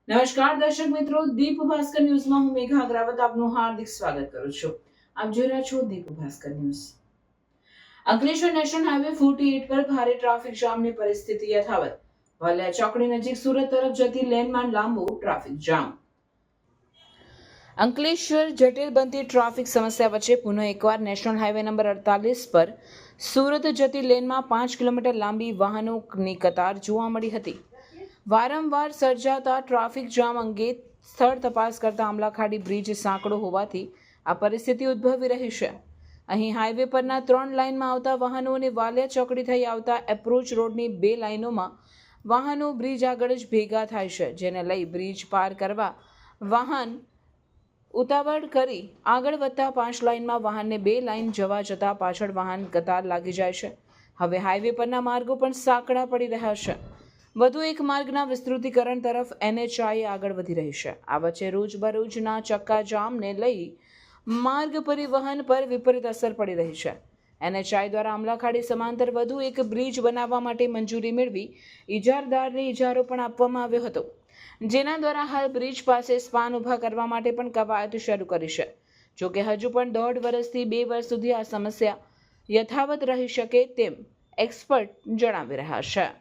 નમસ્કાર દર્શક મિત્રો, દીપ ભાસ્કર ન્યૂઝમાં હું મેઘા અગ્રવાલ આપનું હાર્દિક સ્વાગત કરું છું. આપ જોઈ રહ્યા છો Deep Bhaskar news. Ankleshwar national highway 48 પર ભારે ટ્રાફિક જામની પરિસ્થિતિ યથાવત. વાલિયા ચોકડી નજીક સુરત તરફ જતી લેનમાં લાંબો ટ્રાફિક જામ. અંકલેશ્વર જટિલ બનતી ટ્રાફિક સમસ્યા વચ્ચે પુનઃ એકવાર નેશનલ હાઈવે નંબર 48 પર સુરત જતી લેનમાં 5 કિલોમીટર લાંબી વાહનોની કતાર જોવા મળી હતી. વારંવાર સર્જાતા ટ્રાફિક જામ અંગે સ્થળ તપાસ કરતા આમલાખાડી બ્રિજ સાંકડો હોવાથી આ પરિસ્થિતિ ઉદ્ભવી રહી છે. અહીં હાઈવે પરના 3 લાઇનમાં આવતા વાહનો અને વાલિયા ચોકડી થઈ આવતા એપ્રોચ રોડની 2 લાઇનોમાં વાહનો બ્રિજ આગળ જ ભેગા થાય છે, જેને લઈ બ્રિજ પાર કરવા વાહન ઉતાવળ કરી આગળ વધતા 5 લાઇનમાં વાહનને 2 લાઇન જવા જતાં પાછળ વાહન કતાર લાગી જાય છે. હવે હાઈવે પરના માર્ગો પણ સાંકડા પડી રહ્યા છે. વધુ એક માર્ગના વિસ્તૃતીકરણ તરફ NHI આગળ વધી રહી છે. આ વચ્ચે રોજબરોજના ચક્કાજામને લઈ માર્ગ પરિવહન પર વિપરીત અસર પડી રહી છે. NHI દ્વારા આમલાખાડી સમાંતર વધુ એક બ્રિજ બનાવવા માટે મંજૂરી મેળવી ઇજારદારને ઇજારો પણ આપવામાં આવ્યો હતો, જેના દ્વારા હાલ બ્રિજ પાસે સ્પાન ઊભા કરવા માટે પણ કવાયત શરૂ કરી છે. જોકે હજુ પણ 1.5 વર્ષથી 2 વર્ષ સુધી આ સમસ્યા યથાવત રહી શકે તેમ એક્સપર્ટ જણાવી રહ્યા છે.